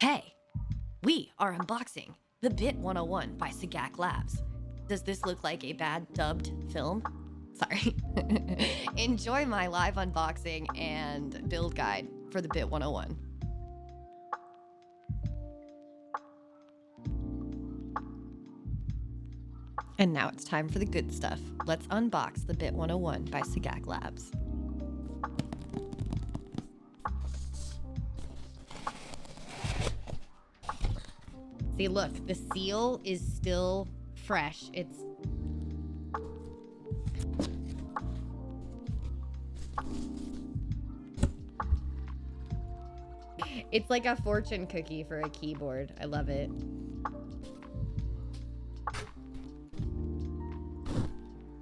Hey, we are unboxing the Bitt101 by Sagaklabs. Does this look like a bad dubbed film? Sorry. Enjoy my live unboxing and build guide for the Bitt101. And now it's time for the good stuff. Let's unbox the Bitt101 by Sagaklabs. See, look, the seal is still fresh. It's like a fortune cookie for a keyboard. I love it.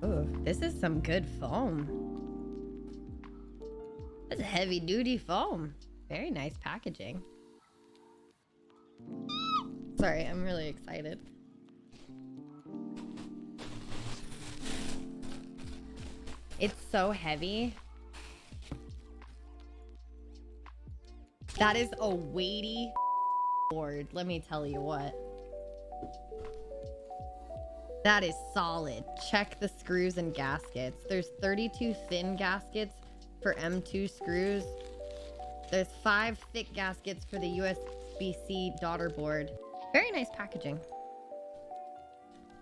Oh, this is some good foam. That's heavy duty foam. Very nice packaging. Sorry, I'm really excited. It's so heavy. That is a weighty board, let me tell you what. That is solid. Check the screws and gaskets. There's 32 thin gaskets for M2 screws. There's 5 thick gaskets for the USB-C daughter board. Very nice packaging.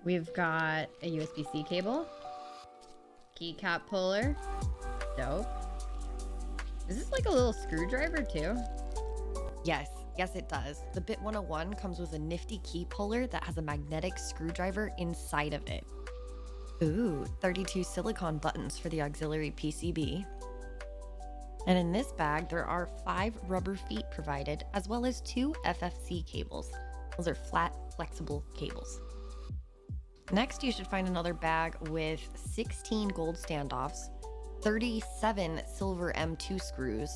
We've got a USB-C cable, keycap puller, dope. Is this like a little screwdriver too? Yes it does. The Bitt101 comes with a nifty key puller that has a magnetic screwdriver inside of it. Ooh, 32 silicone buttons for the auxiliary PCB. And in this bag, there are 5 rubber feet provided, as well as 2 FFC cables. Those are flat, flexible cables. Next, you should find another bag with 16 gold standoffs, 37 silver M2 screws,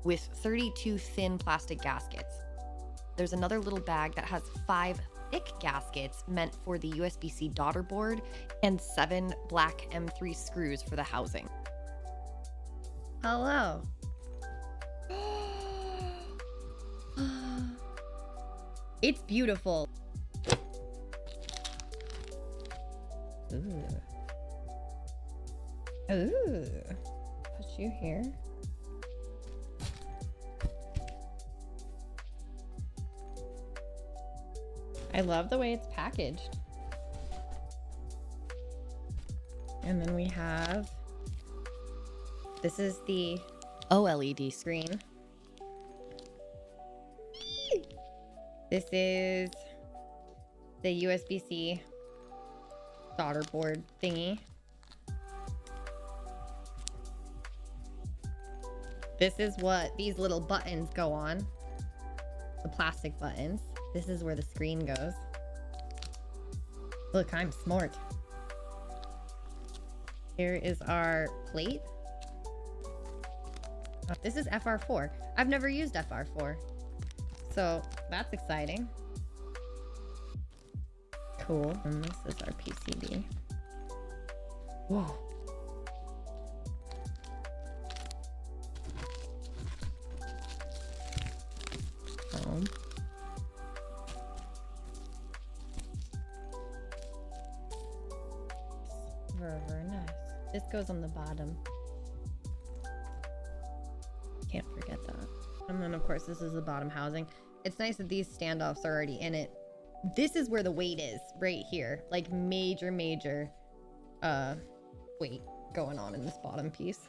with 32 thin plastic gaskets. There's another little bag that has 5 thick gaskets meant for the USB-C daughter board and 7 black M3 screws for the housing. Hello. It's beautiful. Ooh. Ooh. Put you here. I love the way it's packaged. And then we have, this is the OLED screen. This is the USB-C daughter board thingy. This is what these little buttons go on. The plastic buttons. This is where the screen goes. Look, I'm smart. Here is our plate. This is FR4. I've never used FR4. So that's exciting. Cool. And this is our PCB. Whoa. Foam. Very nice. This goes on the bottom. Can't forget that. And then of course this is the bottom housing. It's nice that these standoffs are already in it. This is where the weight is, right here. Like major weight going on in this bottom piece.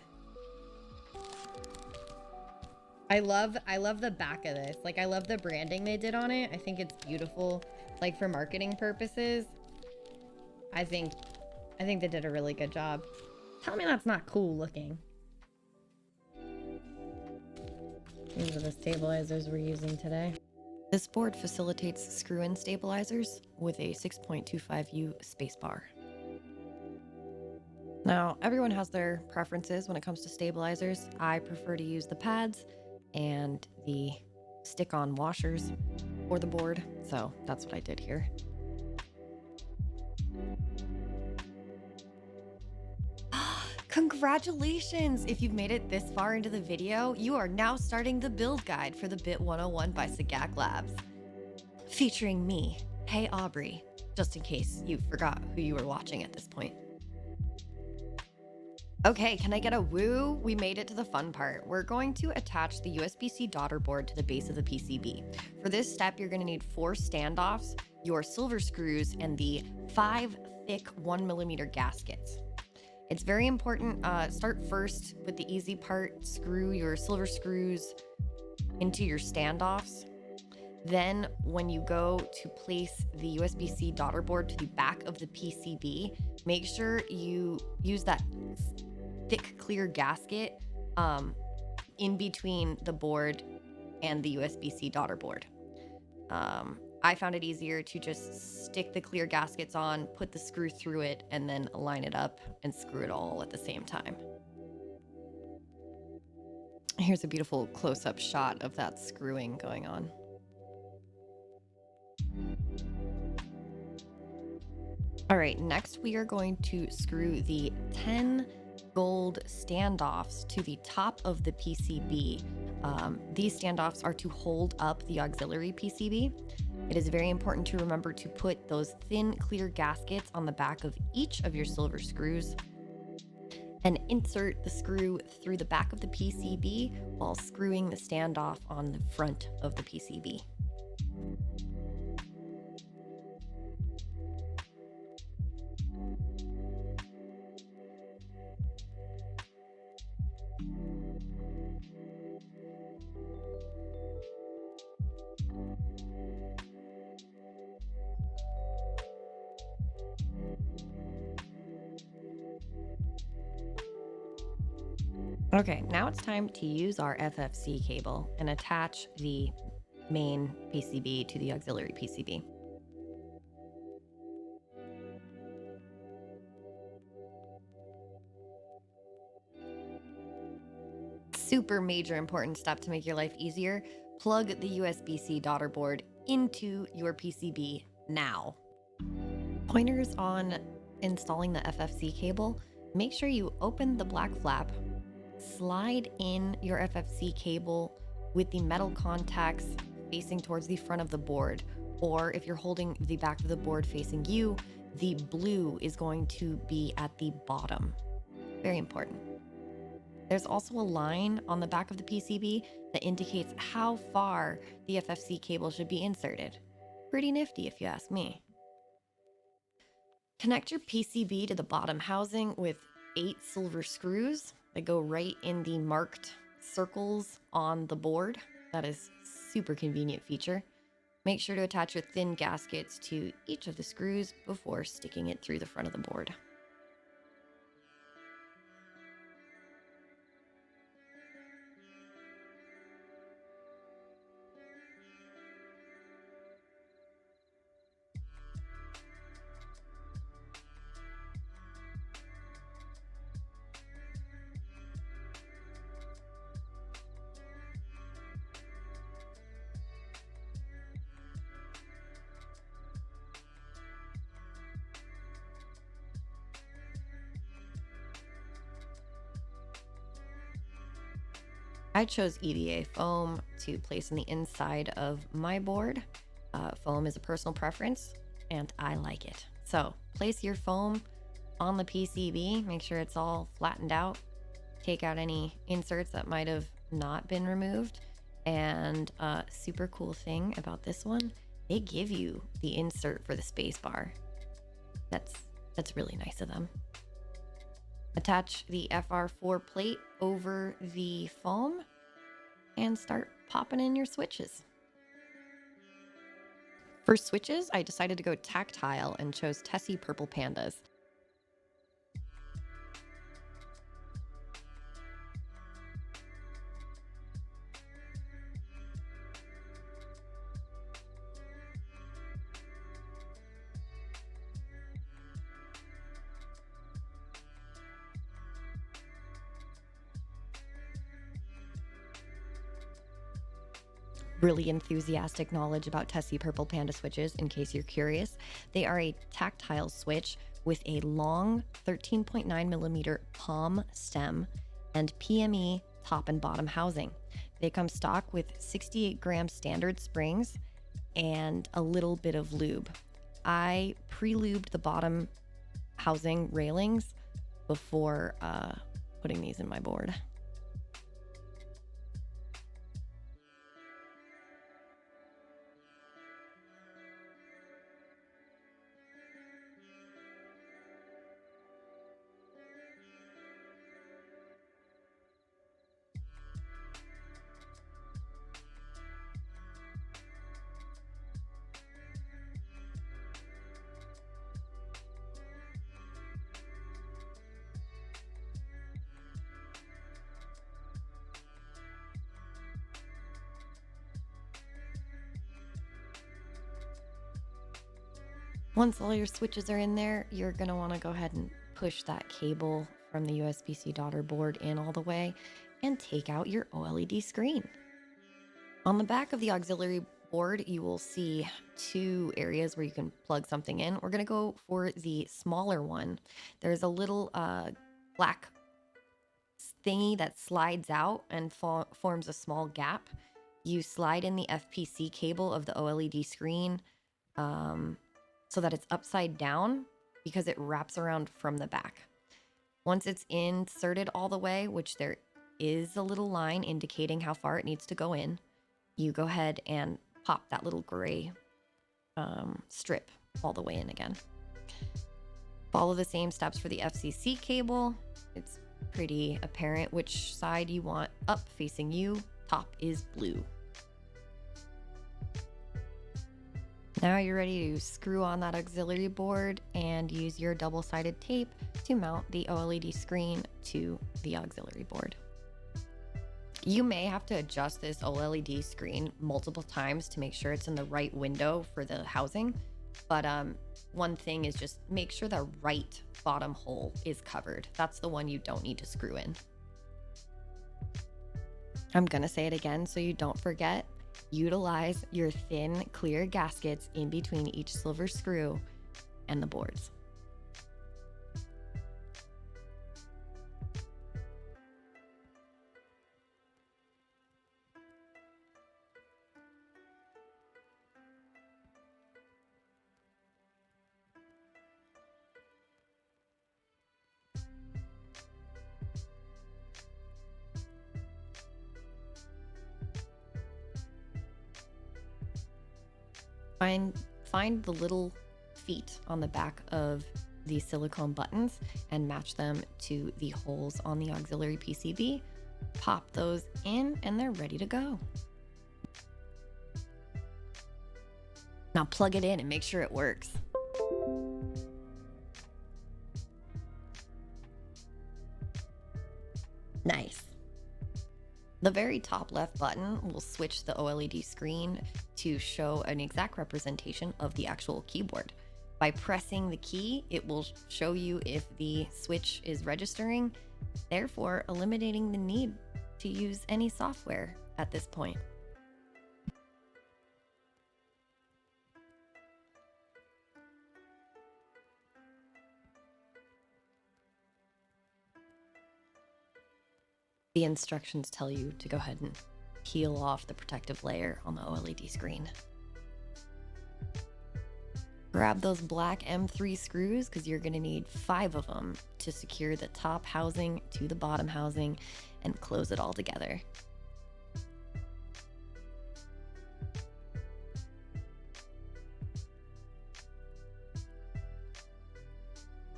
I love the back of this. Like I love the branding they did on it. I think it's beautiful. Like for marketing purposes. I think they did a really good job. Tell me that's not cool looking. These are the stabilizers we're using today. This board facilitates screw-in stabilizers with a 6.25U spacebar. Now, everyone has their preferences when it comes to stabilizers. I prefer to use the pads and the stick-on washers for the board, so that's what I did here. Congratulations! If you've made it this far into the video, you are now starting the build guide for the Bitt101 by Sagaklabs. Featuring me, Hey Aubrey, just in case you forgot who you were watching at this point. Okay, can I get a woo? We made it to the fun part. We're going to attach the USB-C daughter board to the base of the PCB. For this step, you're going to need 4 standoffs, your silver screws, and the 5 thick 1mm gaskets. It's very important, start first with the easy part, screw your silver screws into your standoffs. Then when you go to place the USB-C daughter board to the back of the PCB, make sure you use that thick clear gasket in between the board and the USB-C daughter board. I found it easier to just stick the clear gaskets on, put the screw through it, and then line it up and screw it all at the same time. Here's a beautiful close-up shot of that screwing going on. All right, next we are going to screw the 10 gold standoffs to the top of the PCB. These standoffs are to hold up the auxiliary PCB. It is very important to remember to put those thin, clear gaskets on the back of each of your silver screws and insert the screw through the back of the PCB while screwing the standoff on the front of the PCB. Okay, now it's time to use our FFC cable and attach the main PCB to the auxiliary PCB. Super major important step to make your life easier. Plug the USB-C daughter board into your PCB now. Pointers on installing the FFC cable. Make sure you open the black flap, slide in your FFC cable with the metal contacts facing towards the front of the board, or if you're holding the back of the board facing you, the blue is going to be at the bottom. Very important. There's also a line on the back of the PCB that indicates how far the FFC cable should be inserted. Pretty nifty if you ask me. Connect your PCB to the bottom housing with 8 silver screws that go right in the marked circles on the board. That is a super convenient feature. Make sure to attach your thin gaskets to each of the screws before sticking it through the front of the board. I chose EVA foam to place on the inside of my board. Foam is a personal preference, and I like it. So place your foam on the PCB, make sure it's all flattened out, take out any inserts that might have not been removed, and super cool thing about this one, they give you the insert for the space bar. That's really nice of them. Attach the FR4 plate over the foam and start popping in your switches. For switches, I decided to go tactile and chose Tessie Purple Pandas. really enthusiastic knowledge about Tessie Purple Panda switches in case you're curious. They are a tactile switch with a long 13.9 millimeter palm stem and PME top and bottom housing. They come stock with 68 gram standard springs and a little bit of lube. I pre-lubed the bottom housing railings before putting these in my board. Once all your switches are in there, you're going to want to go ahead and push that cable from the USB-C daughter board in all the way and take out your OLED screen. On the back of the auxiliary board, you will see two areas where you can plug something in. We're going to go for the smaller one. There's a little black thingy that slides out and forms a small gap. You slide in the FPC cable of the OLED screen so that it's upside down because it wraps around from the back. Once it's inserted all the way, which there is a little line indicating how far it needs to go in, you go ahead and pop that little gray strip all the way in again. Follow the same steps for the FCC cable. It's pretty apparent which side you want up facing you. Top is blue. Now you're ready to screw on that auxiliary board and use your double-sided tape to mount the OLED screen to the auxiliary board. You may have to adjust this OLED screen multiple times to make sure it's in the right window for the housing. But one thing is just make sure the right bottom hole is covered. That's the one you don't need to screw in. I'm gonna say it again so you don't forget. Utilize your thin, clear gaskets in between each silver screw and the boards. Find the little feet on the back of the silicone buttons and match them to the holes on the auxiliary PCB. Pop those in and they're ready to go. Now plug it in and make sure it works. Nice. The very top left button will switch the OLED screen to show an exact representation of the actual keyboard. By pressing the key, it will show you if the switch is registering, therefore eliminating the need to use any software at this point. The instructions tell you to go ahead and peel off the protective layer on the OLED screen. Grab those black M3 screws because you're going to need 5 of them to secure the top housing to the bottom housing and close it all together.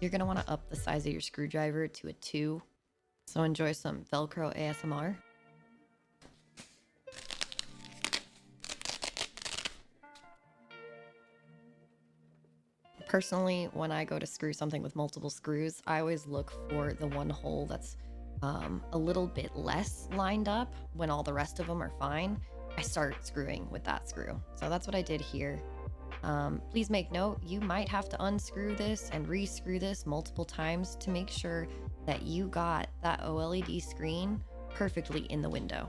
You're going to want to up the size of your screwdriver to a 2. So enjoy some Velcro ASMR. Personally, when I go to screw something with multiple screws, I always look for the one hole that's a little bit less lined up when all the rest of them are fine. I start screwing with that screw. So that's what I did here. Please make note, you might have to unscrew this and re-screw this multiple times to make sure that you got that OLED screen perfectly in the window.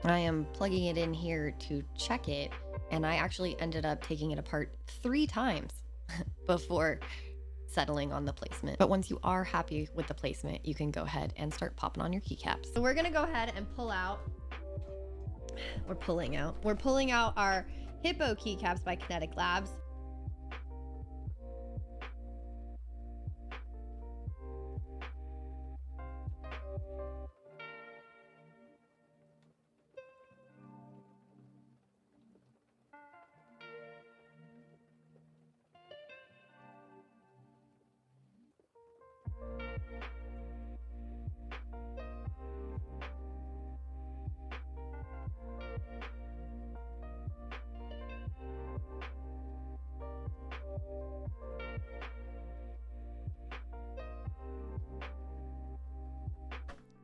I am plugging it in here to check it, and I actually ended up taking it apart 3 times before settling on the placement. But once you are happy with the placement, you can go ahead and start popping on your keycaps. So we're gonna go ahead and pull out. We're pulling out our Hippo keycaps by Kinetic Labs.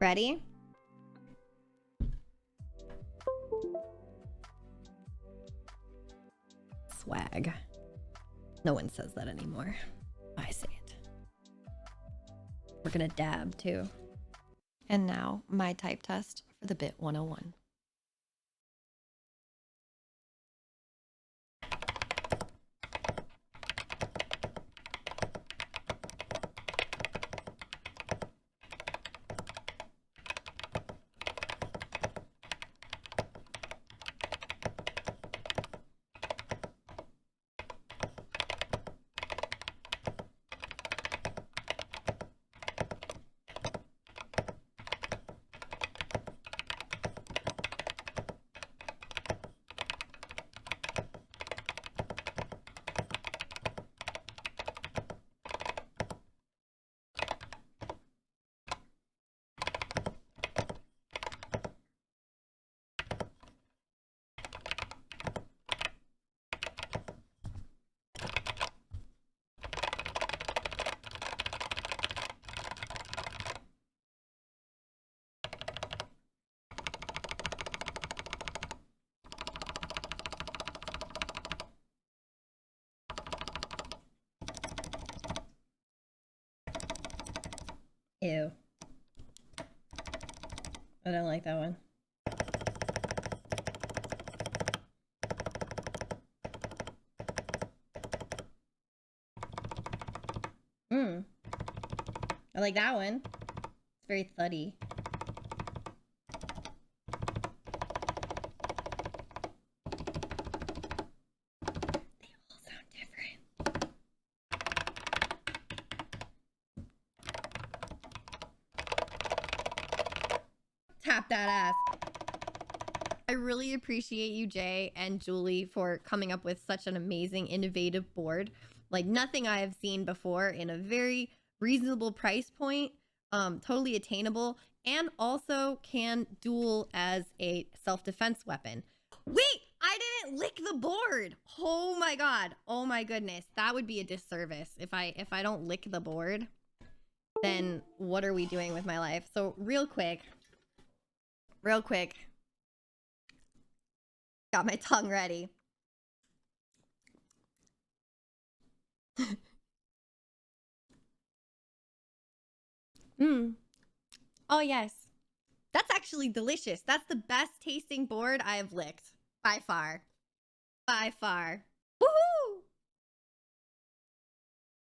Ready? Swag. No one says that anymore. I say it. We're gonna dab too. And now my type test for the Bitt101. Ew. I don't like that one. I like that one. It's very thuddy. They all sound different. Tap that ass. I really appreciate you, Jay and Julie, for coming up with such an amazing, innovative board. Like nothing I have seen before in a very reasonable price point, totally attainable, and also can duel as a self-defense weapon. Wait, I didn't lick the board. Oh my God. Oh my goodness. That would be a disservice. If I don't lick the board, then what are we doing with my life? So real quick, got my tongue ready. Oh yes, that's actually delicious. That's the best tasting board I have licked by far. Woohoo!